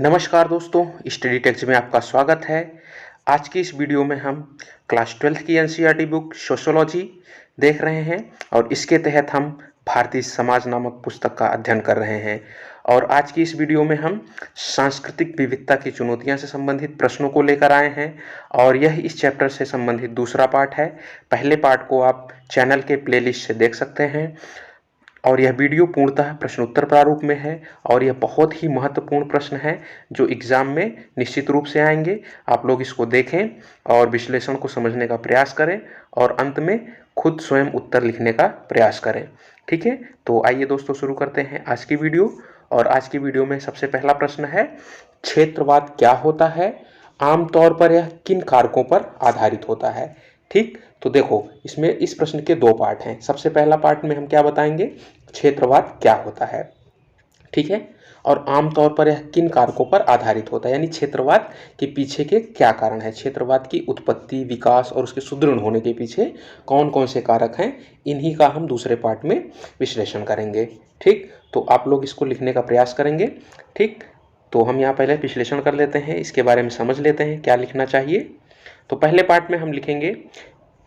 नमस्कार दोस्तों, study text में आपका स्वागत है। आज की इस वीडियो में हम क्लास 12th की एनसीईआरटी बुक सोशियोलॉजी देख रहे हैं और इसके तहत हम भारतीय समाज नामक पुस्तक का अध्ययन कर रहे हैं। और आज की इस वीडियो में हम सांस्कृतिक विविधता की चुनौतियां से संबंधित प्रश्नों को लेकर आए हैं और यह इस चैप्टर से संबंधित दूसरा पार्ट है। पहले पार्ट को आप चैनल के प्लेलिस्ट से देख सकते हैं और यह वीडियो पूर्णतः प्रश्नोत्तर प्रारूप में है और यह बहुत ही महत्वपूर्ण प्रश्न है जो एग्जाम में निश्चित रूप से आएंगे। आप लोग इसको देखें और विश्लेषण को समझने का प्रयास करें और अंत में खुद स्वयं उत्तर लिखने का प्रयास करें। ठीक है, तो आइए दोस्तों शुरू करते हैं आज की वीडियो। और आज की वीडियो में सबसे पहला प्रश्न है, क्षेत्रवाद क्या होता है, आमतौर पर यह किन कारकों पर आधारित होता है। ठीक, तो देखो इसमें इस प्रश्न के दो पार्ट हैं। सबसे पहला पार्ट में हम क्या बताएंगे, क्षेत्रवाद क्या होता है, ठीक है, और आमतौर पर यह किन कारकों पर आधारित होता है, यानी क्षेत्रवाद के पीछे के क्या कारण है, क्षेत्रवाद की उत्पत्ति, विकास और उसके सुदृढ़ होने के पीछे कौन कौन से कारक हैं, इन्हीं का हम दूसरे पार्ट में विश्लेषण करेंगे। ठीक, तो आप लोग इसको लिखने का प्रयास करेंगे। ठीक, तो हम यहाँ पहले विश्लेषण कर लेते हैं, इसके बारे में समझ लेते हैं क्या लिखना चाहिए। तो पहले पार्ट में हम लिखेंगे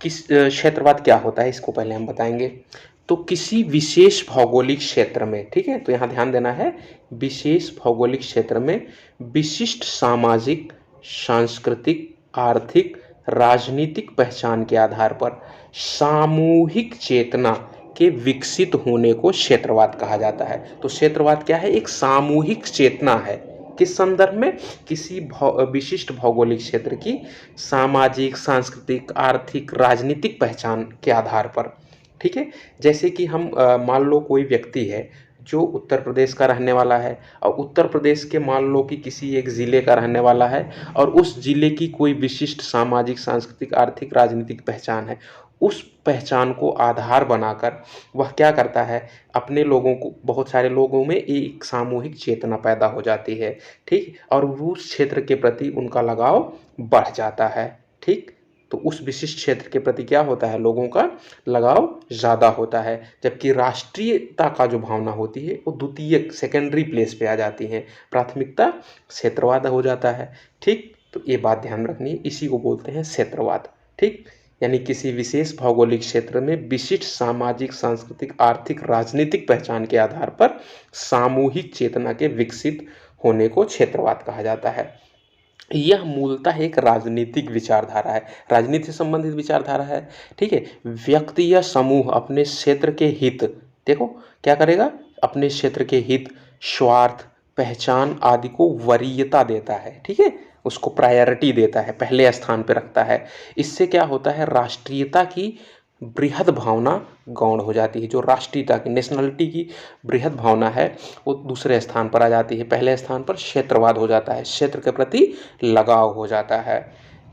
किस क्षेत्रवाद क्या होता है, इसको पहले हम बताएंगे। तो किसी विशेष भौगोलिक क्षेत्र में, ठीक है, तो यहाँ ध्यान देना है, विशेष भौगोलिक क्षेत्र में विशिष्ट सामाजिक, सांस्कृतिक, आर्थिक, राजनीतिक पहचान के आधार पर सामूहिक चेतना के विकसित होने को क्षेत्रवाद कहा जाता है। तो क्षेत्रवाद क्या है, एक सामूहिक चेतना है। किस संदर्भ में, किसी विशिष्ट भौगोलिक क्षेत्र की सामाजिक, सांस्कृतिक, आर्थिक, राजनीतिक पहचान के आधार पर। ठीक है, जैसे कि हम मान लो कोई व्यक्ति है जो उत्तर प्रदेश का रहने वाला है और उत्तर प्रदेश के मान लो कि किसी एक ज़िले का रहने वाला है और उस ज़िले की कोई विशिष्ट सामाजिक, सांस्कृतिक, आर्थिक, राजनीतिक पहचान है। उस पहचान को आधार बनाकर वह क्या करता है, अपने लोगों को, बहुत सारे लोगों में एक सामूहिक चेतना पैदा हो जाती है। ठीक, और उस क्षेत्र के प्रति उनका लगाव बढ़ जाता है। ठीक, तो उस विशिष्ट क्षेत्र के प्रति क्या होता है, लोगों का लगाव ज़्यादा होता है, जबकि राष्ट्रीयता का जो भावना होती है वो द्वितीय, सेकेंडरी प्लेस पे आ जाती है, प्राथमिकता क्षेत्रवाद हो जाता है। ठीक, तो ये बात ध्यान रखनी है, इसी को बोलते हैं क्षेत्रवाद। ठीक, यानी किसी विशेष भौगोलिक क्षेत्र में विशिष्ट सामाजिक, सांस्कृतिक, आर्थिक, राजनीतिक पहचान के आधार पर सामूहिक चेतना के विकसित होने को क्षेत्रवाद कहा जाता है। यह मूलतः एक राजनीतिक विचारधारा है, राजनीति से संबंधित विचारधारा है। ठीक है, व्यक्ति या समूह अपने क्षेत्र के हित, देखो क्या करेगा, अपने क्षेत्र के हित, स्वार्थ, पहचान आदि को वरीयता देता है। ठीक है, उसको प्रायोरिटी देता है, पहले स्थान पर रखता है। इससे क्या होता है, राष्ट्रीयता की बृहद भावना गौण हो जाती है। जो राष्ट्रीयता की, नेशनलिटी की बृहद भावना है वो दूसरे स्थान पर आ जाती है, पहले स्थान पर क्षेत्रवाद हो जाता है, क्षेत्र के प्रति लगाव हो जाता है।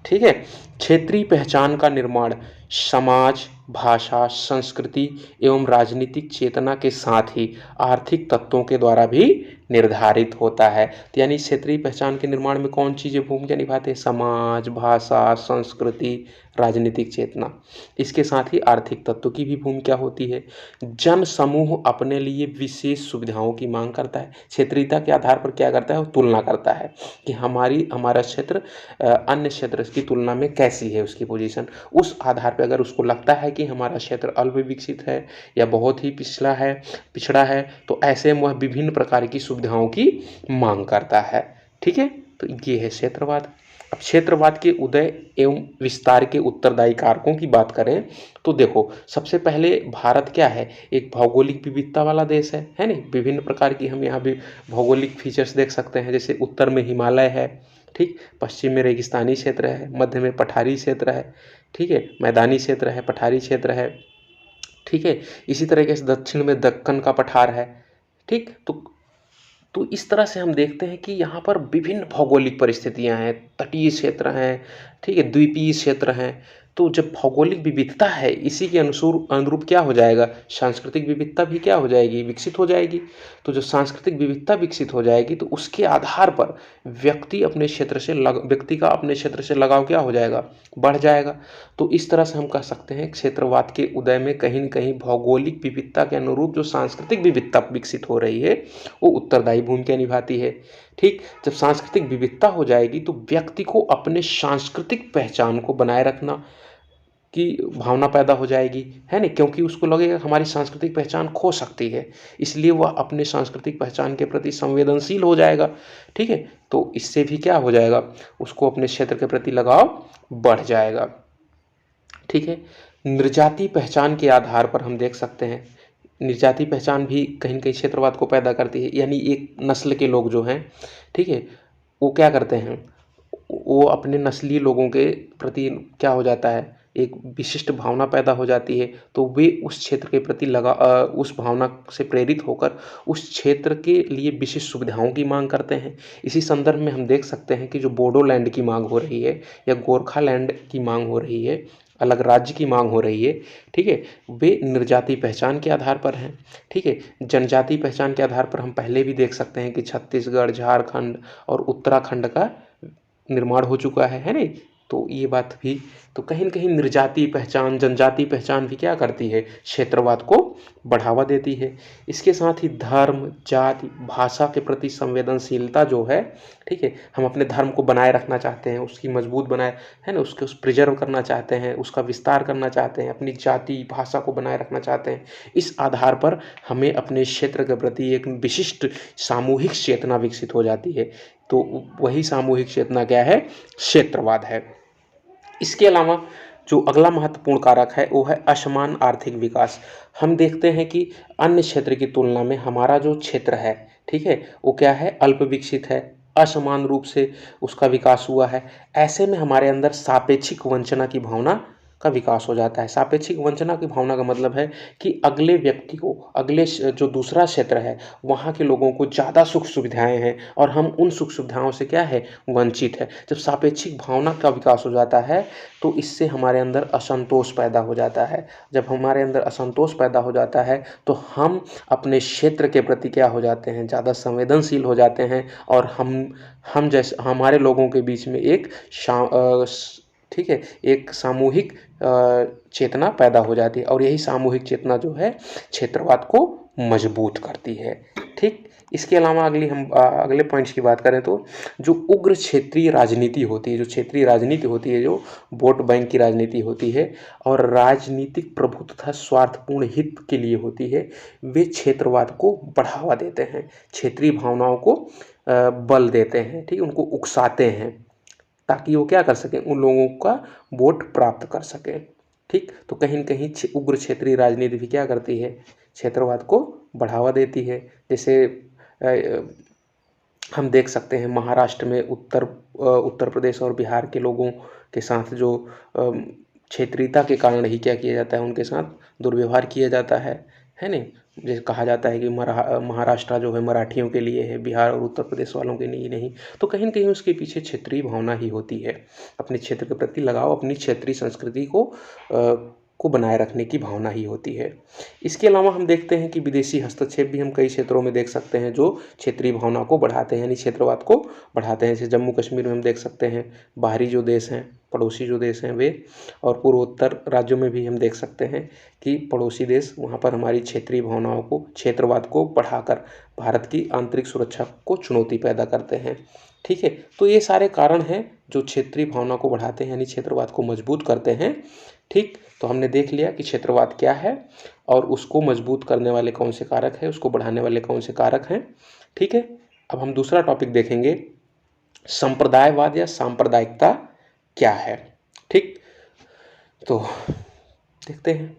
ठीक है, क्षेत्रीय पहचान का निर्माण समाज, भाषा, संस्कृति एवं राजनीतिक चेतना के साथ ही आर्थिक तत्वों के द्वारा भी निर्धारित होता है। तो यानी क्षेत्रीय पहचान के निर्माण में कौन चीज़ें भूमिका निभाते हैं, समाज, भाषा, संस्कृति, राजनीतिक चेतना, इसके साथ ही आर्थिक तत्व की भी भूमिका होती है। जन समूह अपने लिए विशेष सुविधाओं की मांग करता है, क्षेत्रीयता के आधार पर क्या करता है, वो तुलना करता है कि हमारा क्षेत्र अन्य क्षेत्र की तुलना में कैसी है, उसकी पोजीशन, उस आधार पर अगर उसको लगता है कि हमारा क्षेत्र अल्प विकसित है या बहुत ही पिछड़ा है, तो ऐसे में वह विभिन्न प्रकार की सुविधाओं की मांग करता है। ठीक है, तो ये है क्षेत्रवाद। अब क्षेत्रवाद के उदय एवं विस्तार के उत्तरदायी कारकों की बात करें तो देखो, सबसे पहले भारत क्या है, एक भौगोलिक विविधता वाला देश है नहीं, विभिन्न प्रकार की हम यहाँ भी भौगोलिक फीचर्स देख सकते हैं। जैसे उत्तर में हिमालय है, ठीक, पश्चिम में रेगिस्तानी क्षेत्र है, मध्य में पठारी क्षेत्र है, ठीक है, मैदानी क्षेत्र है, पठारी क्षेत्र है। ठीक है, इसी तरीके से दक्षिण में दक्कन का पठार है। ठीक, तो इस तरह से हम देखते हैं कि यहाँ पर विभिन्न भौगोलिक परिस्थितियाँ हैं, तटीय क्षेत्र हैं, ठीक है, द्वीपीय क्षेत्र हैं। तो जब भौगोलिक विविधता है, इसी के अनुरूप क्या हो जाएगा, सांस्कृतिक विविधता भी क्या हो जाएगी, विकसित हो जाएगी। तो जो सांस्कृतिक विविधता विकसित हो जाएगी तो उसके आधार पर व्यक्ति का अपने क्षेत्र से लगाव क्या हो जाएगा, बढ़ जाएगा। तो इस तरह से हम कह सकते हैं क्षेत्रवाद के उदय में कहीं न कहीं भौगोलिक विविधता के अनुरूप जो सांस्कृतिक विविधता विकसित हो रही है वो उत्तरदायी भूमिका निभाती है। ठीक, जब सांस्कृतिक विविधता हो जाएगी तो व्यक्ति को अपने सांस्कृतिक पहचान को बनाए रखना की भावना पैदा हो जाएगी, है ना? क्योंकि उसको लगेगा हमारी सांस्कृतिक पहचान खो सकती है, इसलिए वह अपने सांस्कृतिक पहचान के प्रति संवेदनशील हो जाएगा, ठीक है? तो इससे भी क्या हो जाएगा, उसको अपने क्षेत्र के प्रति लगाव बढ़ जाएगा, ठीक है? निर्जाति पहचान के आधार पर हम देख सकते हैं, निर्जाति पहचान भी कहीं न कहीं क्षेत्रवाद को पैदा करती है, यानी एक नस्ल के लोग जो हैं, ठीक है? वो क्या करते हैं, वो अपने नस्लीय लोगों के प्रति क्या हो जाता है, एक विशिष्ट भावना पैदा हो जाती है, तो वे उस क्षेत्र के प्रति उस भावना से प्रेरित होकर उस क्षेत्र के लिए विशिष्ट सुविधाओं की मांग करते हैं। इसी संदर्भ में हम देख सकते हैं कि जो बोडोलैंड की मांग हो रही है या गोरखालैंड की मांग हो रही है, अलग राज्य की मांग हो रही है, ठीक है? वे निर्जाति पहचान के आधार पर हैं, ठीक है? जनजाति पहचान के आधार पर हम पहले भी देख सकते हैं कि छत्तीसगढ़, झारखंड और उत्तराखंड का निर्माण हो चुका है ना? तो ये बात भी, तो कहीं न कहीं निर्जाति पहचान, जनजाति पहचान भी क्या करती है, क्षेत्रवाद को बढ़ावा देती है। इसके साथ ही धर्म, जाति, भाषा के प्रति संवेदनशीलता जो है, ठीक है? हम अपने धर्म को बनाए रखना चाहते हैं, उसकी मजबूत बनाए, है ना? उसको प्रिजर्व करना चाहते हैं, उसका विस्तार करना चाहते हैं, अपनी जाति, भाषा को बनाए रखना चाहते हैं। इस आधार पर हमें अपने क्षेत्र के प्रति एक विशिष्ट सामूहिक चेतना विकसित हो जाती है। तो वही सामूहिक चेतना क्या है, क्षेत्रवाद है। इसके अलावा जो अगला महत्वपूर्ण कारक है वो है असमान आर्थिक विकास। हम देखते हैं कि अन्य क्षेत्र की तुलना में हमारा जो क्षेत्र है, ठीक है, वो क्या है, अल्प विकसित है, असमान रूप से उसका विकास हुआ है। ऐसे में हमारे अंदर सापेक्षिक वंचना की भावना का विकास हो जाता है। सापेक्षिक वंचना की भावना का मतलब है कि अगले व्यक्ति को, अगले जो दूसरा क्षेत्र है, वहाँ के लोगों को ज़्यादा सुख सुविधाएं हैं और हम उन सुख सुविधाओं से क्या है, वंचित है। जब सापेक्षिक भावना का विकास हो जाता है तो इससे हमारे अंदर असंतोष पैदा हो जाता है। जब हमारे अंदर असंतोष पैदा हो जाता है तो हम अपने क्षेत्र के प्रति क्या हो जाते हैं, ज़्यादा संवेदनशील हो जाते हैं और हम जैसे हमारे लोगों के बीच में एक ठीक है, एक सामूहिक चेतना पैदा हो जाती है और यही सामूहिक चेतना जो है क्षेत्रवाद को मजबूत करती है, ठीक? इसके अलावा अगले पॉइंट्स की बात करें तो जो उग्र क्षेत्रीय राजनीति होती है, जो क्षेत्रीय राजनीति होती है, जो वोट बैंक की राजनीति होती है और राजनीतिक प्रभु तथा स्वार्थपूर्ण हित के लिए होती है, वे क्षेत्रवाद को बढ़ावा देते हैं, क्षेत्रीय भावनाओं को बल देते हैं, ठीक, उनको उकसाते हैं ताकि वो क्या कर सकें, उन लोगों का वोट प्राप्त कर सकें, ठीक? तो कहीं न कहीं उग्र क्षेत्रीय राजनीति भी क्या करती है, क्षेत्रवाद को बढ़ावा देती है। जैसे हम देख सकते हैं महाराष्ट्र में उत्तर प्रदेश और बिहार के लोगों के साथ जो क्षेत्रीयता के कारण ही क्या किया जाता है, उनके साथ दुर्व्यवहार किया जाता है ना? जैसे कहा जाता है कि महाराष्ट्र जो है मराठियों के लिए है, बिहार और उत्तर प्रदेश वालों के लिए नहीं। तो कहीं न कहीं उसके पीछे क्षेत्रीय भावना ही होती है, अपने क्षेत्र के प्रति लगाव, अपनी क्षेत्रीय संस्कृति को बनाए रखने की भावना ही होती है। इसके अलावा हम देखते हैं कि विदेशी हस्तक्षेप भी हम कई क्षेत्रों में देख सकते हैं जो क्षेत्रीय भावना को बढ़ाते हैं, यानी क्षेत्रवाद को बढ़ाते हैं। जैसे जम्मू कश्मीर में हम देख सकते हैं बाहरी जो देश हैं, पड़ोसी जो देश हैं वे, और पूर्वोत्तर राज्यों में भी हम देख सकते हैं कि पड़ोसी देश वहाँ पर हमारी क्षेत्रीय भावनाओं को, क्षेत्रवाद को बढ़ाकर भारत की आंतरिक सुरक्षा को चुनौती पैदा करते हैं, ठीक है? तो ये सारे कारण हैं जो क्षेत्रीय भावना को बढ़ाते हैं, यानी क्षेत्रवाद को मजबूत करते हैं, ठीक? तो हमने देख लिया कि क्षेत्रवाद क्या है और उसको मजबूत करने वाले कौन से कारक हैं, उसको बढ़ाने वाले कौन से कारक हैं, ठीक है? अब हम दूसरा टॉपिक देखेंगे, संप्रदायवाद या सांप्रदायिकता क्या है, ठीक? तो देखते हैं।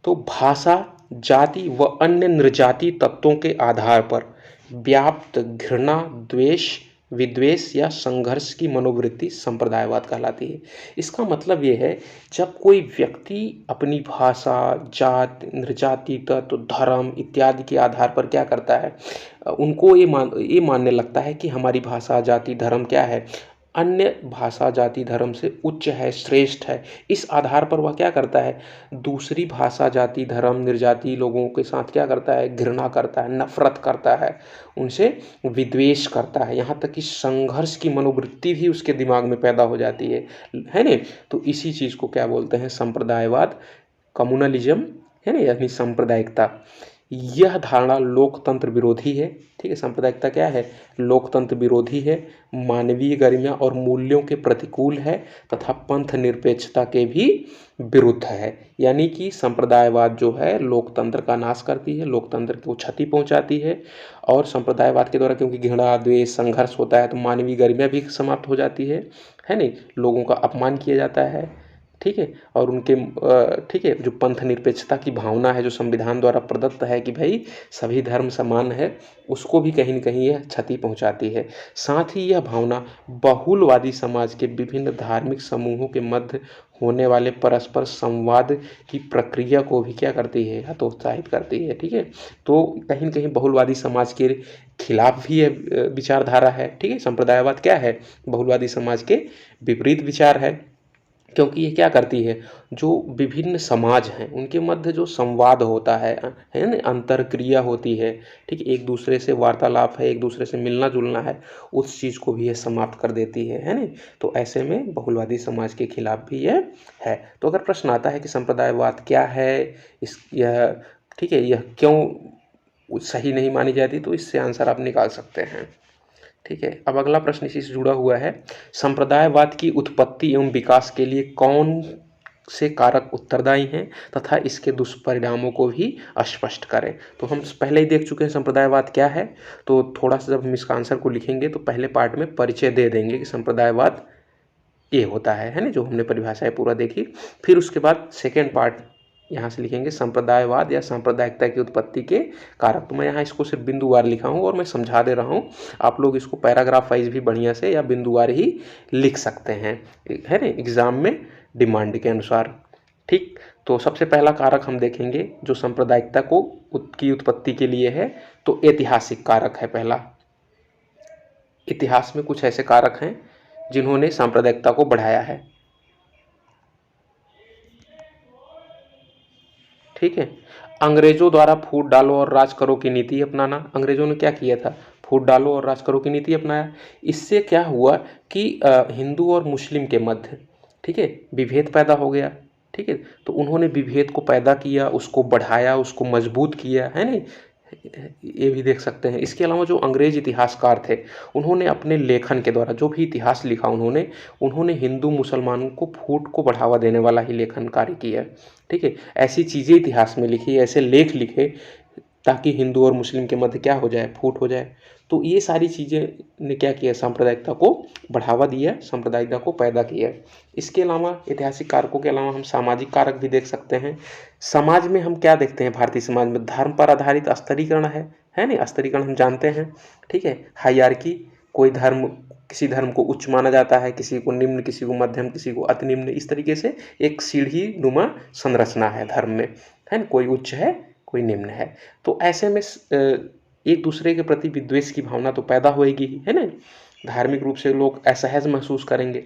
तो भाषा, जाति व अन्य निर्जाति तत्वों के आधार पर व्याप्त घृणा, द्वेष, विद्वेष या संघर्ष की मनोवृत्ति संप्रदायवाद कहलाती है। इसका मतलब ये है, जब कोई व्यक्ति अपनी भाषा, जात, निर्जाति तत्व, धर्म इत्यादि के आधार पर क्या करता है, उनको ये मानने लगता है कि हमारी भाषा, जाति, धर्म क्या है, अन्य भाषा, जाति, धर्म से उच्च है, श्रेष्ठ है। इस आधार पर वह क्या करता है, दूसरी भाषा, जाति, धर्म, निर्जाति लोगों के साथ क्या करता है, घृणा करता है, नफरत करता है, उनसे विद्वेष करता है, यहाँ तक कि संघर्ष की मनोवृत्ति भी उसके दिमाग में पैदा हो जाती है ना? तो इसी चीज़ को क्या बोलते हैं, संप्रदायवाद, कम्युनलिज्म, है ना, यानी सांप्रदायिकता। यह धारणा लोकतंत्र विरोधी है। ठीक है, सांप्रदायिकता क्या है? लोकतंत्र विरोधी है, मानवीय गरिमा और मूल्यों के प्रतिकूल है तथा पंथ निरपेक्षता के भी विरुद्ध है। यानी कि संप्रदायवाद जो है लोकतंत्र का नाश करती है, लोकतंत्र को क्षति पहुंचाती है। और संप्रदायवाद के द्वारा क्योंकि घृणा, द्वेष, संघर्ष होता है तो मानवीय गरिमा भी समाप्त हो जाती है नहीं, लोगों का अपमान किया जाता है। ठीक है, और उनके ठीक है, जो पंथ निरपेक्षता की भावना है जो संविधान द्वारा प्रदत्त है कि भाई सभी धर्म समान है, उसको भी कहीं न कहीं यह क्षति पहुंचाती है। साथ ही यह भावना बहुलवादी समाज के विभिन्न धार्मिक समूहों के मध्य होने वाले परस्पर संवाद की प्रक्रिया को भी क्या करती है? हतोत्साहित करती है। ठीक है, तो कहीं न कहीं बहुलवादी समाज के खिलाफ भी यह विचारधारा है। ठीक है, संप्रदायवाद क्या है? बहुलवादी समाज के विपरीत विचार है, क्योंकि ये क्या करती है? जो विभिन्न समाज हैं उनके मध्य जो संवाद होता है ना, अंतरक्रिया होती है, ठीक है, एक दूसरे से वार्तालाप है, एक दूसरे से मिलना जुलना है, उस चीज़ को भी ये समाप्त कर देती है ना। तो ऐसे में बहुलवादी समाज के खिलाफ भी ये है। तो अगर प्रश्न आता है कि संप्रदायवाद क्या है, यह ठीक है, यह क्यों सही नहीं मानी जाती, तो इससे आंसर आप निकाल सकते हैं। ठीक है, अब अगला प्रश्न इसी से जुड़ा हुआ है। संप्रदायवाद की उत्पत्ति एवं विकास के लिए कौन से कारक उत्तरदायी हैं तथा इसके दुष्परिणामों को भी स्पष्ट करें। तो हम पहले ही देख चुके हैं संप्रदायवाद क्या है, तो थोड़ा सा जब हम इसका आंसर को लिखेंगे तो पहले पार्ट में परिचय दे देंगे कि संप्रदायवाद ये होता है ना, जो हमने परिभाषाएं पूरा देखी। फिर उसके बाद सेकेंड पार्ट यहाँ से लिखेंगे सांप्रदायवाद या सांप्रदायिकता की उत्पत्ति के कारक। तो मैं यहाँ इसको सिर्फ बिंदुवार लिखा हूँ और मैं समझा दे रहा हूँ, आप लोग इसको पैराग्राफ वाइज भी बढ़िया से या बिंदुवार ही लिख सकते हैं, है ना, एग्जाम में डिमांड के अनुसार। ठीक, तो सबसे पहला कारक हम देखेंगे जो सांप्रदायिकता को की उत्पत्ति के लिए है, तो ऐतिहासिक कारक है पहला। इतिहास में कुछ ऐसे कारक हैं जिन्होंने सांप्रदायिकता को बढ़ाया है। ठीक है, अंग्रेजों द्वारा फूट डालो और राज करो की नीति अपनाना। अंग्रेजों ने क्या किया था? फूट डालो और राज करो की नीति अपनाया। इससे क्या हुआ कि हिंदू और मुस्लिम के मध्य, ठीक है, विभेद पैदा हो गया। ठीक है, तो उन्होंने विभेद को पैदा किया, उसको बढ़ाया, उसको मजबूत किया, है नहीं, ये भी देख सकते हैं। इसके अलावा जो अंग्रेज इतिहासकार थे उन्होंने अपने लेखन के द्वारा जो भी इतिहास लिखा उन्होंने हिंदू मुसलमानों को फूट को बढ़ावा देने वाला ही लेखन कार्य किया। ठीक है, ऐसी चीज़ें इतिहास में लिखी, ऐसे लेख लिखे ताकि हिंदू और मुस्लिम के मध्य क्या हो जाए? फूट हो जाए। तो ये सारी चीज़ें ने क्या किया? सांप्रदायिकता को बढ़ावा दिया, सांप्रदायिकता को पैदा किया। इसके अलावा ऐतिहासिक कारकों के अलावा हम सामाजिक कारक भी देख सकते हैं। समाज में हम क्या देखते हैं? भारतीय समाज में धर्म पर आधारित स्तरीकरण है ना, स्तरीकरण हम जानते हैं। ठीक है, हायरार्की, कोई धर्म, किसी धर्म को उच्च माना जाता है, किसी को निम्न, किसी को मध्यम, किसी को अति निम्न, इस तरीके से एक सीढ़ी नुमा संरचना है धर्म में, है ना, कोई उच्च है, कोई निम्न है। तो ऐसे में एक दूसरे के प्रति विद्वेष की भावना तो पैदा होएगी, है ना, धार्मिक रूप से लोग असहज महसूस करेंगे।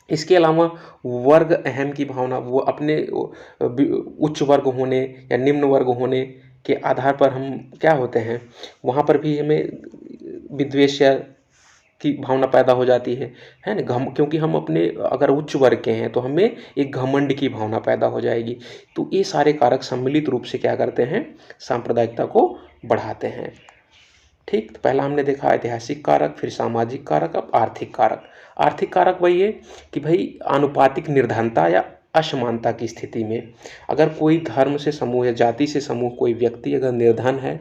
इसके अलावा वर्ग अहम की भावना, वो अपने उच्च वर्ग होने या निम्न वर्ग होने के आधार पर हम क्या होते हैं, वहाँ पर भी हमें विद्वेष या की भावना पैदा हो जाती है ना, क्योंकि हम अपने अगर उच्च वर्ग के हैं तो हमें एक घमंड की भावना पैदा हो जाएगी। तो ये सारे कारक सम्मिलित रूप से क्या करते हैं? सांप्रदायिकता को बढ़ाते हैं। ठीक, तो पहला हमने देखा ऐतिहासिक कारक, फिर सामाजिक कारक, अब आर्थिक कारक। आर्थिक कारक वही है कि भाई आनुपातिक निर्धनता या असमानता की स्थिति में अगर कोई धर्म से समूह या जाति से समूह कोई व्यक्ति अगर निर्धन है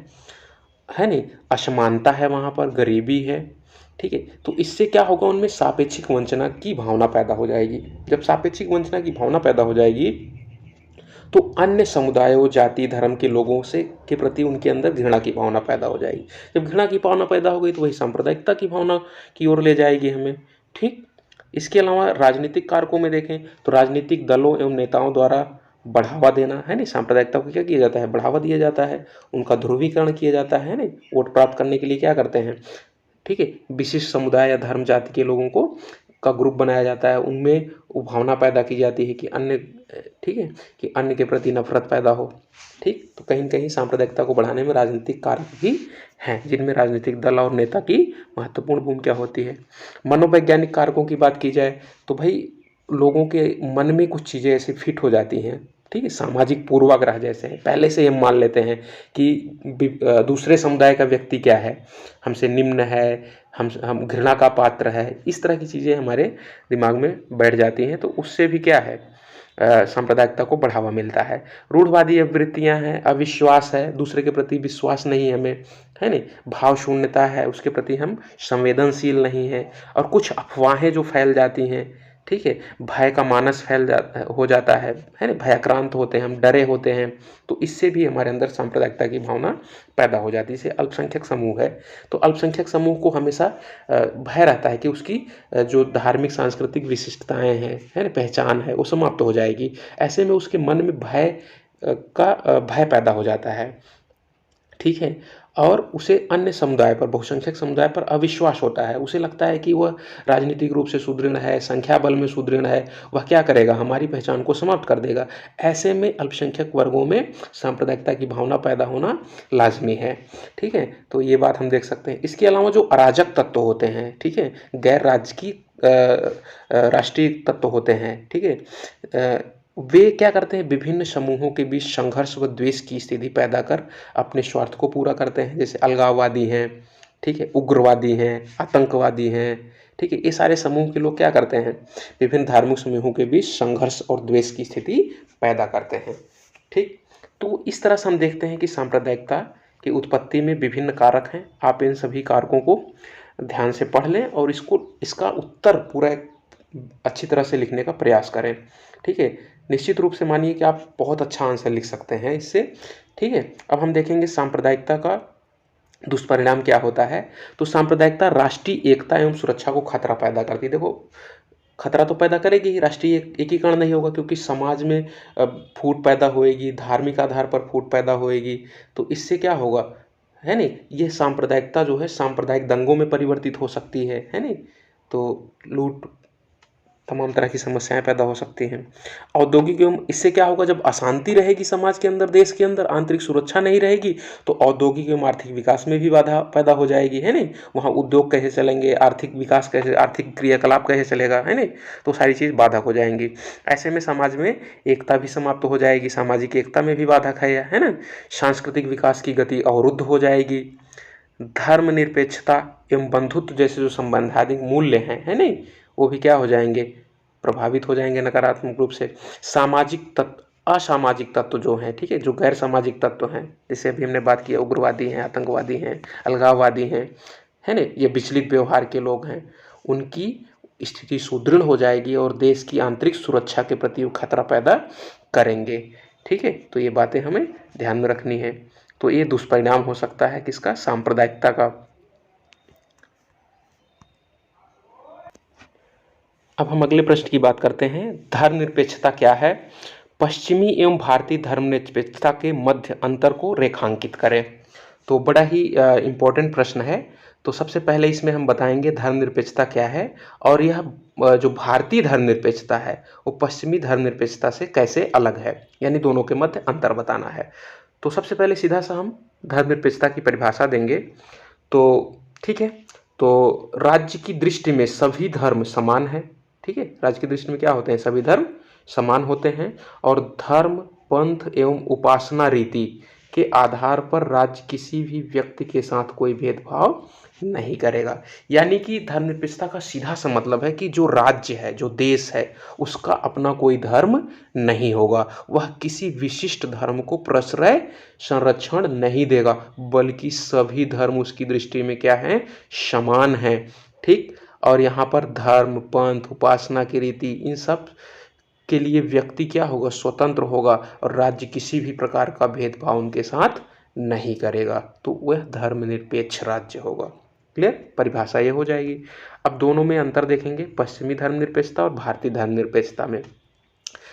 नहीं, असमानता है, वहाँ पर गरीबी है, ठीक है, तो इससे क्या होगा? उनमें सापेक्षिक वंचना की भावना पैदा हो जाएगी। जब सापेक्षिक वंचना की भावना पैदा हो जाएगी तो अन्य समुदायों, जाति, धर्म के लोगों से के प्रति उनके अंदर घृणा की भावना पैदा हो जाएगी। जब घृणा की भावना पैदा हो गई तो वही सांप्रदायिकता की भावना की ओर ले जाएगी हमें। ठीक, इसके अलावा राजनीतिक कारकों में देखें तो राजनीतिक दलों एवं नेताओं द्वारा बढ़ावा देना, है नहीं, सांप्रदायिकता को क्या किया जाता है? बढ़ावा दिया जाता है, उनका ध्रुवीकरण किया जाता है नहीं, वोट प्राप्त करने के लिए क्या करते हैं? ठीक है, विशिष्ट समुदाय या धर्म जाति के लोगों को का ग्रुप बनाया जाता है, उनमें वो भावना पैदा की जाती है कि अन्य, ठीक है, कि अन्य के प्रति नफरत पैदा हो। ठीक, तो कहीं न कहीं सांप्रदायिकता को बढ़ाने में राजनीतिक कारक भी हैं, जिनमें राजनीतिक दल और नेता की महत्वपूर्ण भूमिका होती है। मनोवैज्ञानिक कारकों की बात की जाए तो भाई लोगों के मन में कुछ चीज़ें ऐसी फिट हो जाती हैं, ठीक है, सामाजिक पूर्वाग्रह जैसे हैं, पहले से हम मान लेते हैं कि दूसरे समुदाय का व्यक्ति क्या है, हमसे निम्न है, हम घृणा का पात्र है, इस तरह की चीज़ें हमारे दिमाग में बैठ जाती हैं। तो उससे भी क्या है, सांप्रदायिकता को बढ़ावा मिलता है। रूढ़वादी वृत्तियाँ हैं, अविश्वास है, दूसरे के प्रति विश्वास नहीं है हमें, है नहीं, भाव शून्यता है, उसके प्रति हम संवेदनशील नहीं हैं, और कुछ अफवाहें जो फैल जाती हैं, ठीक है, भय का मानस हो जाता है ना, भयाक्रांत होते हैं हम, डरे होते हैं। तो इससे भी हमारे अंदर सांप्रदायिकता की भावना पैदा हो जाती है। जैसे अल्पसंख्यक समूह है, तो अल्पसंख्यक समूह को हमेशा भय रहता है कि उसकी जो धार्मिक सांस्कृतिक विशिष्टताएं हैं, है ना, पहचान है, वो समाप्त हो जाएगी। ऐसे में उसके मन में भय पैदा हो जाता है, ठीक है, और उसे अन्य समुदाय पर, बहुसंख्यक समुदाय पर अविश्वास होता है। उसे लगता है कि वह राजनीतिक रूप से सुदृढ़ है, संख्या बल में सुदृढ़ है, वह क्या करेगा, हमारी पहचान को समाप्त कर देगा। ऐसे में अल्पसंख्यक वर्गों में सांप्रदायिकता की भावना पैदा होना लाजमी है, ठीक है। तो ये बात हम देख सकते हैं। इसके अलावा जो अराजक तत्व होते हैं, ठीक है, गैर राजकीय राष्ट्रीय तत्व होते हैं, ठीक है, वे क्या करते हैं, विभिन्न समूहों के बीच संघर्ष व द्वेष की स्थिति पैदा कर अपने स्वार्थ को पूरा करते हैं। जैसे अलगाववादी हैं, ठीक है, उग्रवादी हैं, आतंकवादी हैं, ठीक है, ये सारे समूह के लोग क्या करते हैं, विभिन्न धार्मिक समूहों के बीच संघर्ष और द्वेष की स्थिति पैदा करते हैं, ठीक। तो इस तरह से हम देखते हैं कि सांप्रदायिकता की उत्पत्ति में विभिन्न कारक हैं। आप इन सभी कारकों को ध्यान से पढ़ लें और इसका उत्तर पूरा अच्छी तरह से लिखने का प्रयास करें, ठीक है। निश्चित रूप से मानिए कि आप बहुत अच्छा आंसर लिख सकते हैं इससे, ठीक है। अब हम देखेंगे सांप्रदायिकता का दुष्परिणाम क्या होता है। तो सांप्रदायिकता राष्ट्रीय एकता एवं सुरक्षा को खतरा पैदा करती है। देखो, खतरा तो पैदा करेगी ही, राष्ट्रीय एकीकरण नहीं होगा, क्योंकि समाज में फूट पैदा होएगी, धार्मिक आधार पर फूट पैदा होएगी। तो इससे क्या होगा, है नहीं, ये सांप्रदायिकता जो है सांप्रदायिक दंगों में परिवर्तित हो सकती है नहीं, तो लूट, तमाम तरह की समस्याएं पैदा हो सकती हैं। औद्योगिक एवं, इससे क्या होगा, जब अशांति रहेगी समाज के अंदर, देश के अंदर, आंतरिक सुरक्षा नहीं रहेगी, तो औद्योगिक एवं आर्थिक विकास में भी बाधा पैदा हो जाएगी, है नहीं। वहाँ उद्योग कैसे चलेंगे, आर्थिक विकास कैसे, आर्थिक क्रियाकलाप कैसे चलेगा, है नहीं, तो सारी चीज़ बाधक हो जाएंगी। ऐसे में समाज में एकता भी समाप्त हो जाएगी, सामाजिक एकता में भी बाधक है ना। सांस्कृतिक विकास की गति अवरुद्ध हो जाएगी। धर्मनिरपेक्षता एवं बंधुत्व जैसे जो संवैधानिक मूल्य हैं, है नहीं, वो भी क्या हो जाएंगे, प्रभावित हो जाएंगे नकारात्मक रूप से। सामाजिक तत्व, असामाजिक तत्व जो हैं, ठीक है, जो गैर सामाजिक तत्व हैं, जैसे अभी हमने बात किया, उग्रवादी हैं, आतंकवादी हैं, अलगाववादी हैं, है ना, ये विचलित व्यवहार के लोग हैं, उनकी स्थिति सुदृढ़ हो जाएगी और देश की आंतरिक सुरक्षा के प्रति खतरा पैदा करेंगे, ठीक है। तो ये बातें हमें ध्यान में रखनी है। तो ये दुष्परिणाम हो सकता है किसका, सांप्रदायिकता का। अब हम अगले प्रश्न की बात करते हैं। धर्मनिरपेक्षता क्या है, पश्चिमी एवं भारतीय धर्मनिरपेक्षता के मध्य अंतर को रेखांकित करें। तो बड़ा ही इम्पोर्टेंट प्रश्न है। तो सबसे पहले इसमें हम बताएंगे धर्मनिरपेक्षता क्या है, और यह जो भारतीय धर्मनिरपेक्षता है वो पश्चिमी धर्मनिरपेक्षता से कैसे अलग है, यानी दोनों के मध्य अंतर बताना है। तो सबसे पहले सीधा सा हम धर्मनिरपेक्षता की परिभाषा देंगे। तो ठीक है, तो राज्य की दृष्टि में सभी धर्म समान है, ठीक है, राज्य की दृष्टि में क्या होते हैं, सभी धर्म समान होते हैं, और धर्म, पंथ एवं उपासना रीति के आधार पर राज्य किसी भी व्यक्ति के साथ कोई भेदभाव नहीं करेगा। यानी कि धर्मनिरपेक्षता का सीधा सा मतलब है कि जो राज्य है, जो देश है, उसका अपना कोई धर्म नहीं होगा, वह किसी विशिष्ट धर्म को प्रश्रय संरक्षण नहीं देगा, बल्कि सभी धर्म उसकी दृष्टि में क्या है, समान है, ठीक। और यहाँ पर धर्म, पंथ, उपासना की रीति, इन सब के लिए व्यक्ति क्या होगा, स्वतंत्र होगा, और राज्य किसी भी प्रकार का भेदभाव उनके साथ नहीं करेगा, तो वह धर्मनिरपेक्ष राज्य होगा। क्लियर, परिभाषा ये हो जाएगी। अब दोनों में अंतर देखेंगे, पश्चिमी धर्मनिरपेक्षता और भारतीय धर्मनिरपेक्षता में।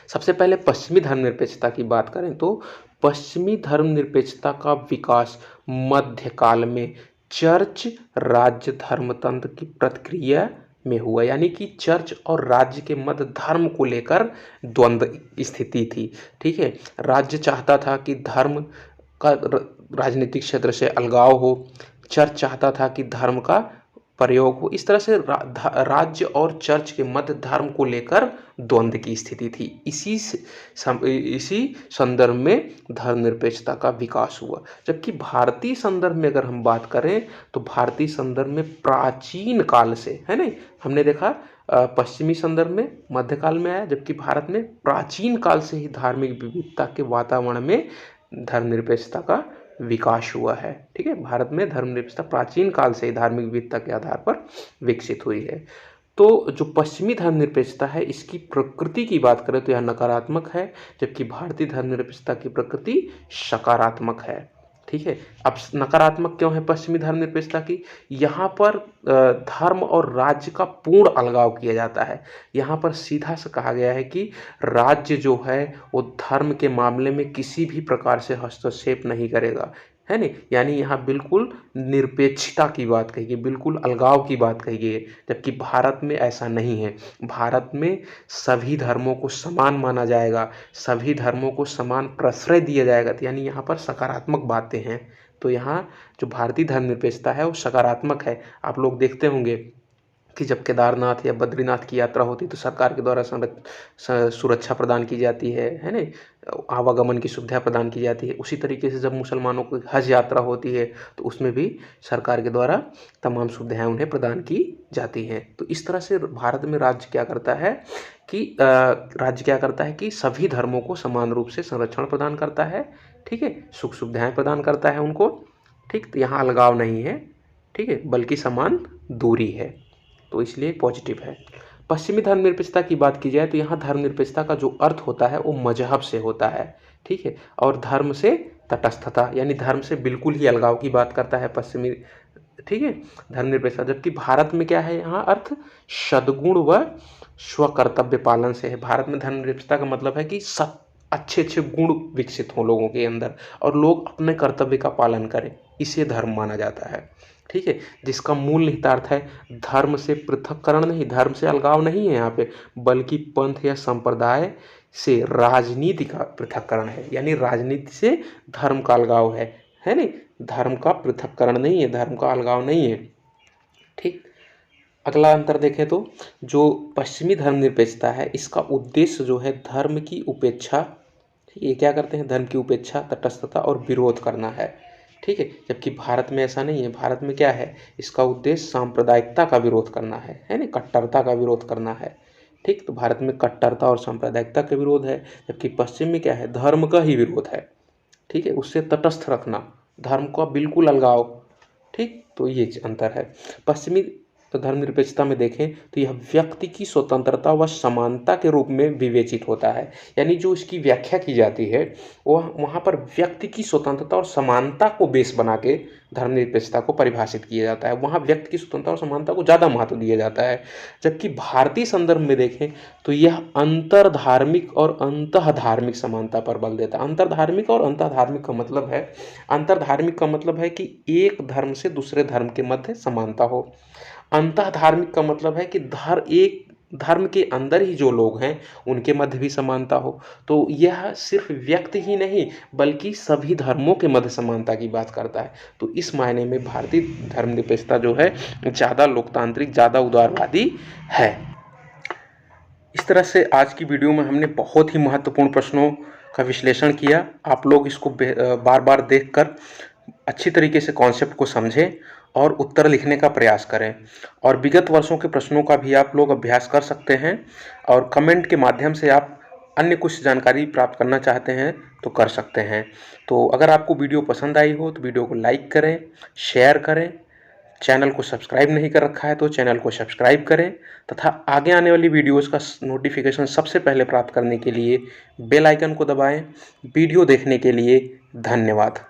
सबसे पहले पश्चिमी धर्मनिरपेक्षता की बात करें तो पश्चिमी धर्मनिरपेक्षता का विकास मध्यकाल में चर्च राज्य धर्मतंत्र की प्रतिक्रिया में हुआ। यानी कि चर्च और राज्य के मध्य धर्म को लेकर द्वंद्व स्थिति थी, ठीक है। राज्य चाहता था कि धर्म का राजनीतिक क्षेत्र से अलगाव हो, चर्च चाहता था कि धर्म का प्रयोग हो। इस तरह से राज्य और चर्च के मध्य धर्म को लेकर द्वंद्व की स्थिति थी। इसी संदर्भ में धर्मनिरपेक्षता का विकास हुआ। जबकि भारतीय संदर्भ में अगर हम बात करें तो भारतीय संदर्भ में प्राचीन काल से, है ना, हमने देखा पश्चिमी संदर्भ में मध्यकाल में आया, जबकि भारत में प्राचीन काल से ही धार्मिक विविधता के वातावरण में धर्मनिरपेक्षता का विकास हुआ है। ठीक है, भारत में धर्मनिरपेक्षता प्राचीन काल से ही धार्मिक विविधता के आधार पर विकसित हुई है। तो जो पश्चिमी धर्मनिरपेक्षता है, इसकी प्रकृति की बात करें तो यह नकारात्मक है, जबकि भारतीय धर्मनिरपेक्षता की प्रकृति सकारात्मक है। ठीक है, अब नकारात्मक क्यों है पश्चिमी धर्मनिरपेक्षता की? यहाँ पर धर्म और राज्य का पूर्ण अलगाव किया जाता है। यहाँ पर सीधा से कहा गया है कि राज्य जो है वो धर्म के मामले में किसी भी प्रकार से हस्तक्षेप नहीं करेगा, है नहीं, यानी यहाँ बिल्कुल निरपेक्षता की बात कही गई, बिल्कुल अलगाव की बात कही गई है। जबकि भारत में ऐसा नहीं है। भारत में सभी धर्मों को समान माना जाएगा, सभी धर्मों को समान प्रश्रय दिया जाएगा, तो यानी यहाँ पर सकारात्मक बातें हैं। तो यहाँ जो भारतीय धर्मनिरपेक्षता है वो सकारात्मक है। आप लोग देखते होंगे कि जब केदारनाथ या बद्रीनाथ की यात्रा होती तो सरकार के द्वारा सुरक्षा प्रदान की जाती है ना, आवागमन की सुविधा प्रदान की जाती है। उसी तरीके से जब मुसलमानों की हज यात्रा होती है तो उसमें भी सरकार के द्वारा तमाम सुविधाएं उन्हें प्रदान की जाती हैं। तो इस तरह से भारत में राज्य क्या करता है कि सभी धर्मों को समान रूप से संरक्षण प्रदान करता है। ठीक है, सुख सुविधाएं प्रदान करता है उनको। ठीक, तो यहाँ अलगाव नहीं है, ठीक है, बल्कि समान दूरी है, तो इसलिए पॉजिटिव है। पश्चिमी धर्मनिरपेक्षता की बात की जाए तो यहाँ धर्मनिरपेक्षता का जो अर्थ होता है वो मजहब से होता है। ठीक है, और धर्म से तटस्थता, यानी धर्म से बिल्कुल ही अलगाव की बात करता है पश्चिमी, ठीक है, धर्मनिरपेक्षता। जबकि भारत में क्या है, यहाँ अर्थ सद्गुण व स्वकर्तव्य पालन से है। भारत में धर्मनिरपेक्षता का मतलब है कि अच्छे अच्छे गुण विकसित हों लोगों के अंदर और लोग अपने कर्तव्य का पालन करें, इसे धर्म माना जाता है। ठीक है, जिसका मूल निहितार्थ है धर्म से पृथककरण नहीं, धर्म से अलगाव नहीं है यहाँ पे, बल्कि पंथ या संप्रदाय से राजनीति का पृथककरण है। यानी राजनीति से धर्म का अलगाव है नहीं, धर्म का पृथककरण नहीं है, धर्म का अलगाव नहीं है। ठीक, अगला अंतर देखें तो जो पश्चिमी धर्मनिरपेक्षता है इसका उद्देश्य जो है धर्म की उपेक्षा, ठीक है, ये क्या करते हैं, धर्म की उपेक्षा, तटस्थता और विरोध करना है। ठीक है, जबकि भारत में ऐसा नहीं है। भारत में क्या है, इसका उद्देश्य सांप्रदायिकता का विरोध करना है ना, कट्टरता का विरोध करना है। ठीक, तो भारत में कट्टरता और सांप्रदायिकता का विरोध है, जबकि पश्चिम में क्या है, धर्म का ही विरोध है। ठीक है, उससे तटस्थ रखना, धर्म का बिल्कुल अलगाव। ठीक, तो ये अंतर है। पश्चिमी धर्मनिरपेक्षता में देखें तो यह व्यक्ति की स्वतंत्रता व समानता के रूप में विवेचित होता है। यानी जो इसकी व्याख्या की जाती है वह वहाँ पर व्यक्ति की स्वतंत्रता और समानता को बेस बना के धर्मनिरपेक्षता को परिभाषित किया जाता है। वहाँ व्यक्ति की स्वतंत्रता और समानता को ज़्यादा महत्व दिया जाता है। जबकि भारतीय संदर्भ में देखें तो यह अंतर्धार्मिक और अंतःधार्मिक समानता पर बल देता है। अंतर्धार्मिक और अंतःधार्मिक का मतलब है, अंतर्धार्मिक का मतलब है कि एक धर्म से दूसरे धर्म के मध्य समानता हो। अंतःधार्मिक का मतलब है कि एक धर्म के अंदर ही जो लोग हैं उनके मध्य भी समानता हो। तो यह सिर्फ व्यक्ति ही नहीं बल्कि सभी धर्मों के मध्य समानता की बात करता है। तो इस मायने में भारतीय धर्मनिरपेक्षता जो है ज़्यादा लोकतांत्रिक, ज़्यादा उदारवादी है। इस तरह से आज की वीडियो में हमने बहुत ही महत्वपूर्ण प्रश्नों का विश्लेषण किया। आप लोग इसको बार बार देखकर अच्छी तरीके से कॉन्सेप्ट को समझें और उत्तर लिखने का प्रयास करें। और विगत वर्षों के प्रश्नों का भी आप लोग अभ्यास कर सकते हैं और कमेंट के माध्यम से आप अन्य कुछ जानकारी प्राप्त करना चाहते हैं तो कर सकते हैं। तो अगर आपको वीडियो पसंद आई हो तो वीडियो को लाइक करें, शेयर करें, चैनल को सब्सक्राइब नहीं कर रखा है तो चैनल को सब्सक्राइब करें तथा आगे आने वाली वीडियोज़ का नोटिफिकेशन सबसे पहले प्राप्त करने के लिए बेल आइकन को दबाएं। वीडियो देखने के लिए धन्यवाद।